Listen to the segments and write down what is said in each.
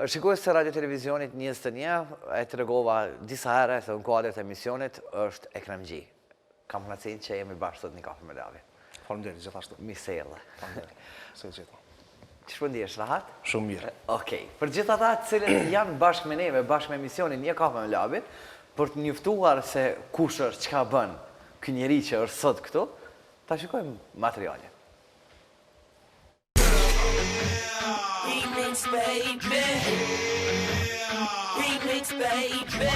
Shikues të radio televizionit 21, e të regova disa herë se në kuadrët e emisionit është Ekrem Gji. Kam kënaqësinë që jemi bashkë sot në kafe me Lavi. Faleminderit gjithashtu. Miselle. Se gjithë. Ç'po ndihesh, rahat? Shumë mirë. Okej. Për gjithë ata të cilët janë bashkë me neve, bashkë me emisionin Një kafe me Lavin, për të njoftuar se kush është, çka bën ky njeri që është sot këtu, ta shikojmë materialin. Remix, baby. Remix, baby.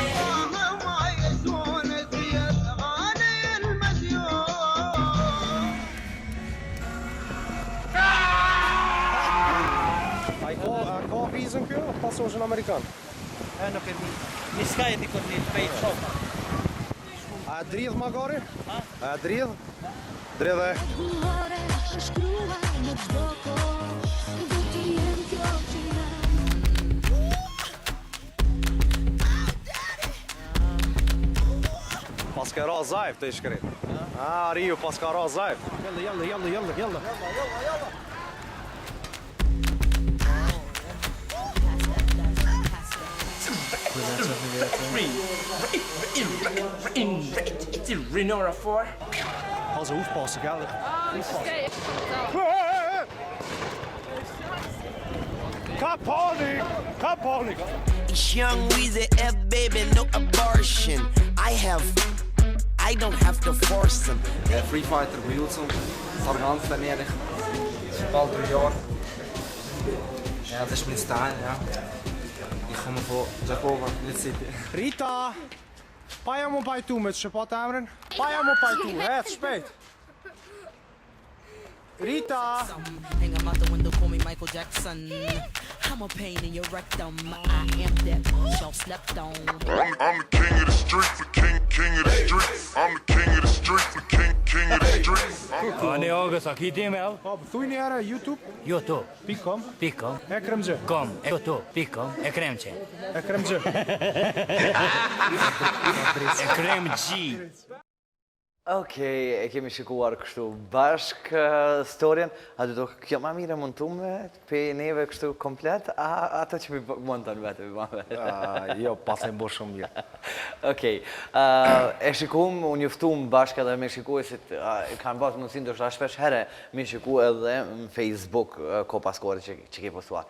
Ka vizën kjo, pasoshën amerikan. Nuk e di. Një s'ka e di këtë një pejtë shoka. A dridh magari? A dridh? Dridhe. Pas ka ra zajf të i shkrit. Riu, pas ka ra zajf. Jalla. Renora 4. Als een hoefpassen, gell? Kaponi! It's young Weezy F, baby, no abortion. I don't have to force them. Free Fighter Wilson, Sargans Vermeerich, bald 3 Jahre. Ja, das ist mein Style, ja. Ich komme von Jakova, Lit City. Rita! Pa ja mu pajtu me të shëpat emrin? Pa ja mu pajtu, het shpejt! Rita! Hang 'em out the window, call me Michael Jackson. I'm a pain in your rectum. I am that y'all slept on. I'm the king of the streets, the king of the streets. I'm the king of the streets, the king of the streets. Ani August, a ki ti me au? Po, thuj një herë YouTube. YouTube.com. Ekrem Gjë. YouTube.com. Ekrem që. Ekrem Gjë. Ekrem Gji. Okej, e kemi shikuar kështu bashkë storjen. A do të kjo ma mire montume pe neve kështu komplet, a ato që mi montan vetë? Jo, pasaj më bërë shumë mirë. Okej, e shikum, unë njoftum bashkë edhe me shikuesit, kanë pasur mundësinë do shta shpesh herë me shiku edhe në Facebook ko paskore që ke postuar.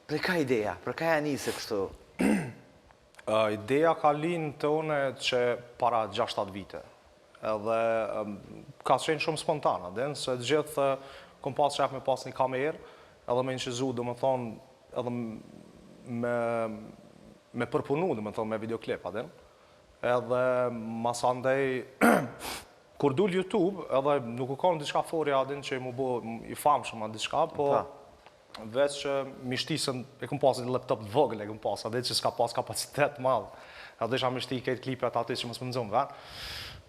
Për ka ideja, për ka ja nisë kështu? Ideja ka linë të une që para 6-7 vite. Edhe ka qenë shumë spontana, se gjithë kom pas shef me pas një kamerë, edhe me nëshizu, do më thonë, edhe me përpunu, do më thonë, me videoklip, edhe masandej, kur dul YouTube, edhe nuk u konë diçka forja, që mu bo i famë shumë a diçka, po veç që mishtisën, e kom pas një laptop të vogël, e kom pas, edhe që s'ka pas kapacitet madhë, edhe isha mishti këtë klipet aty që më s'më nëzumë,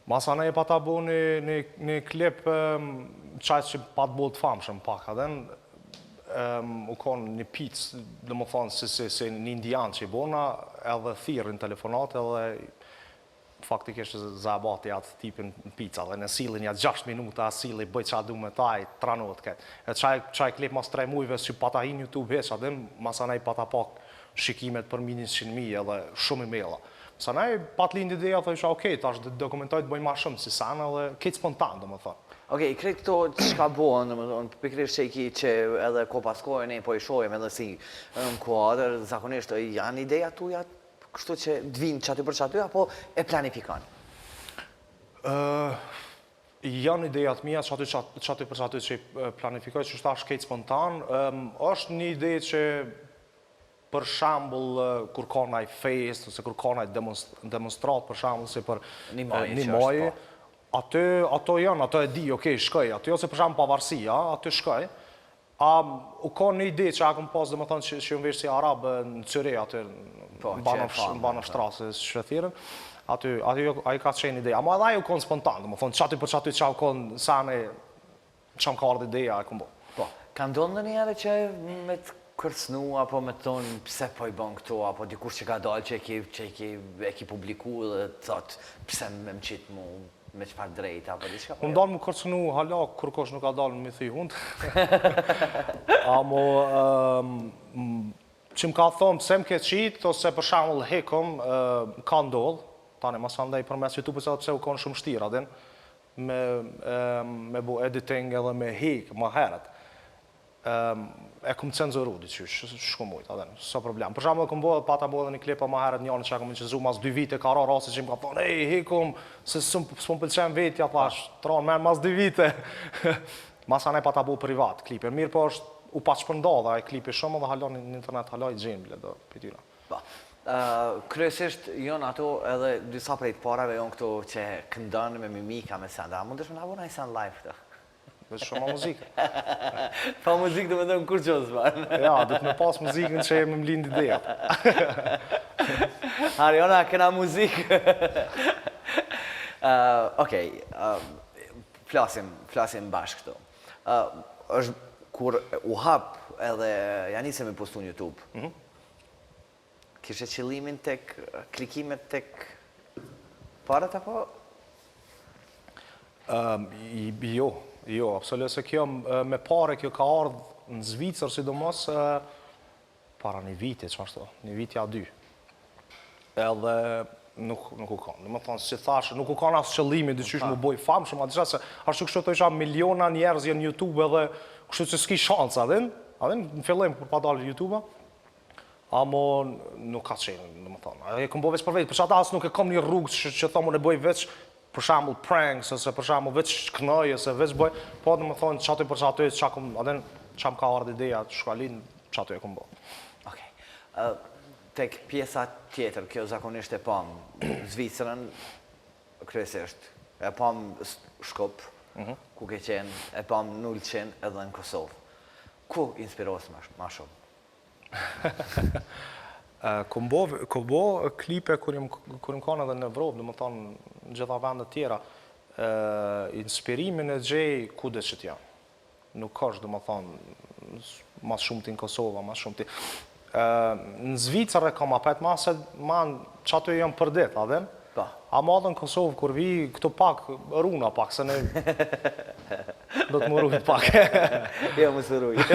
Masana e pa ta bo një klip qajtë që pa të bo të famë shumë pak, u konë një pizë, dhe më thonë si një indian që i bona, edhe thirë në telefonat, edhe faktikisht zabati atë tipin pizza, dhe në silin jatë 6 minuta, sili bëjt që a du me taj, tranot këtë. E qaj klip mas 3 mujve, që pa ta hi në YouTube heq, masana e pa ta pak shikimet për 100.000 edhe shumë i mela. Sa ne pat lind ideja, thësha, okej, tash dokumentoj të bëjmë ma shumë si sana dhe këtë spontan, do më thonë. Okej, kretë këto që ka bohen, do më thonë, pikrish që i ki që edhe ko paskojë ne po i shojmë edhe si në kuadrë, zakonisht janë ideja tuja kështu që dvinë qaty për qaty, apo e planifikan? Janë idejat mija qaty për qaty që i planifikoj, që është ashtë këtë spontan, është një ide që për shambull, kur ka naj fest, ose kur ka naj demonstrat, për shambull, si për një maj, ato janë, ato e di, okej, shkoj, ato jo se për shambull pavarësia, ato shkoj, u ka një ide që akëm pas, dhe më thonë, që unë vesh si Arabë në Cyre, aty në banë shtrasë, shvethiren, aty a i ka qenë ideja, ama edhe a i u konë spontan, dhe më thonë, qaty për qaty që a u konë sane, që më ka ardhë ideja, e këmë bo. Po, ka ndonë në njëre që me të kërcnu, apo me tonë pse po i bën këto, apo dikur që ka dalë që e ki publiku dhe të thotë pse me më qitë mu me çfarë drejt, apo diçka? Unë dalë më kërcënu hala, kur kosh nuk ka dalë më thuj hundë. Amo, që më ka thonë pse më ke qitë, ose për shembull hekum, ka ndodhë, tani mas andaj përmes YouTube-s edhe pse u konë shumë shtira, din, me bu editing edhe me hik, më herët. E këmë cenzuru, diqysh, shku mujt, adhen, s'o problem. Për shembull, këmë bodhe, pata bodhe një klipa më herët njërën që këmë qëzu mas 2 vite, ka ra rasi që më ka thonë, ej, hikum, se s'më pëlqen vetja, thash, tronë, men, mas 2 vite. Mas anej pata bu privat, klipe. Mirë po është, u pa shpërndodha e klipi shumë, dhe halon në internet, haloj gjenë, bile, do, pëtyra. Kryesisht jonë ato edhe disa prej të parave jonë këto që këndon me mimika, me senda. Mundesh me nabona i send live këta? Veç shumë muzikë. Pa muzikë do me dhe në kur qësë, man. Ja, do të me pas muzikën që e më mlind ideja. Ariona, kena muzikë. Okej, flasim bashkë këto. është kur u hap edhe ja nisem me postu në YouTube, kishe qëllimin tek klikimet tek parat apo? Jo, absolut se kjo me pare kjo ka ardhë në Zvicër, sidomos para një viti, çfarë, një viti a 2. Edhe nuk u kanë. Dhe më thonë, si thashë, nuk u kanë asë qëllimi dyqysh më boj famë shumë, atë se ashtu kështu të isha miliona njerëz jenë YouTube edhe kështu që s'ki shansa, adhin, në fillim kur pa dalë YouTube-a, amo nuk ka qenë, dhe më thonë. E këm bo veç për vetë, për që ata asë nuk e kom një rrugë që thonë në bëj veç, për shembull pranks, ose për shembull veç kënoj, ose veç bëj, po dhe më thonë që aty për që aty, që më ka ardhë ideja të shkallin, që aty e këm bo. Okej. Tek pjesa tjetër, kjo zakonisht e pam Zvicrën, kryesisht, e pam Shkup, ku ke qenë, e pam Nulqin edhe në Kosovë. Ku inspirohës ma shumë? Kom bo klipe kur im kanë edhe në Evropë, dhe më thonë në gjitha vendet tjera, inspirimin e gjej ku dhe që t'ja. Nuk është, dhe më thonë, mas shumë ti në Kosova, mas shumë ti. Në Zvicër e kam apet ma se që aty jam për dit, adhen? A ma dhe në Kosovë, kur vi, këto pak, runa pak, se ne do të më rujt pak. Jo, më së rujt.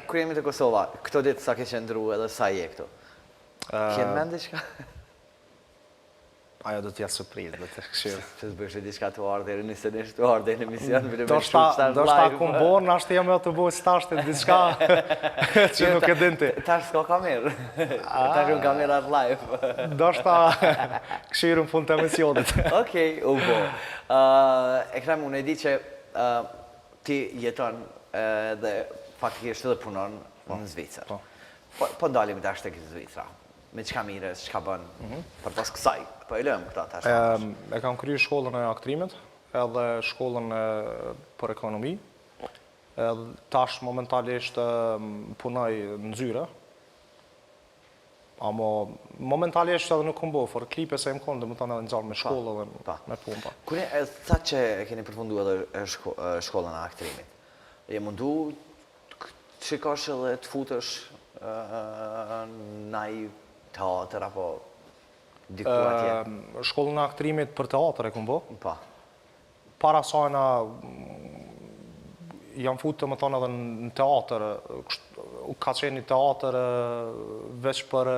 Kur jemi të Kosova, këto ditë sa ke qëndru edhe sa je këto? Kje mend diçka? Ajo do t'ja surprizë, do të këshirë. Që s'bëshë diçka të ardhe, nisënisht të ardhe në emision, Do shta kum borë, nashtë jam e të bojë stashtë diçka që nuk e dinti. Tash s'ka kamerë, tash unë kamerat live. Do shta këshirë në fund të emisionit. Okej, u bo. Ekrem, unë e di që ti jeton dhe faktikisht edhe punon në Zvicër. Po ndalim tash tek Zvicra. Me qka mires, qka bën, për pas kësaj, po e lëmë këta tash. E kam kryer shkollën e aktrimit, edhe shkollën për ekonomi, edhe tash momentalisht punoj në Zyre, amo momentalisht edhe nuk kumbo, for klipe se më konë, dhe më të në nëzarë me shkollë dhe me punë pa. Kune, tha që keni përfundu edhe shkollën e aktrimit, je mundu të shikosh edhe të futësh naj teatr apo diku atje? Shkollën e aktrimit për teatr e këmë bo. Pa. Para sajna jam futë të më thonë edhe në teatr, ka qenë një teatr veç për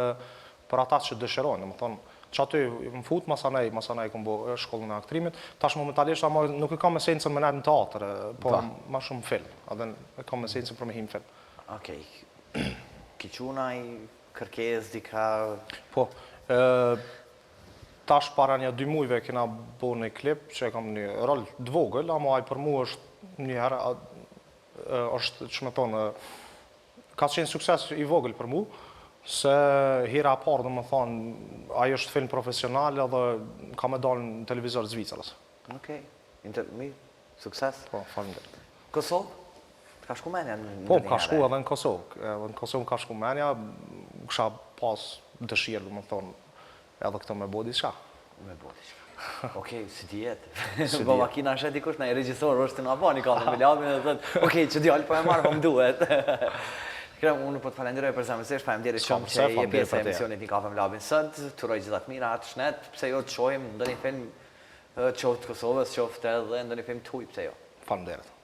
ata që dëshirojnë, më thonë, që aty më futë masanej këmë bo shkollën e aktrimit, tash momentalisht nuk e kam esencën me nejtë në teatr, po ma shumë film, edhe e kam esencën për me him film. Okej. Kiqunaj, kërkes, dika... Po, tash para një 2 mujve kena bo një klip që e kam një rol dvogël, ama aj për mu është një herë, është që me thonë, ka qenë sukses i vogël për mu, se hira parë dhe më thonë, ajo është film profesional edhe ka me dalë në televizor Zvicërës. Okej, mi, sukses. Po, faleminderit. Kosovë? Ka shku menja në Po, ka shku edhe në Kosovë. Edhe në Kosovë ka shku menja, kësha pas dëshirë, dhe më thonë, edhe këto me bo diçka. Me bo diçka. Okej, si ti jetë. Po, makina është dikush, na i regjisor, është të nga bani, ka në Milamin, dhe thëtë, okej, që djallë po e marë, po më duhet. Krem, unë po të falenderoj për zemësisht, falenderit shumë që je pjesë e emisionit një kafe Mlabin sëtë, të uroj gjithat mira, atë shnet, pse jo të qojmë, ndë një film qoftë Kosovës, qoftë edhe ndë një film të huj, pse jo. Falenderit.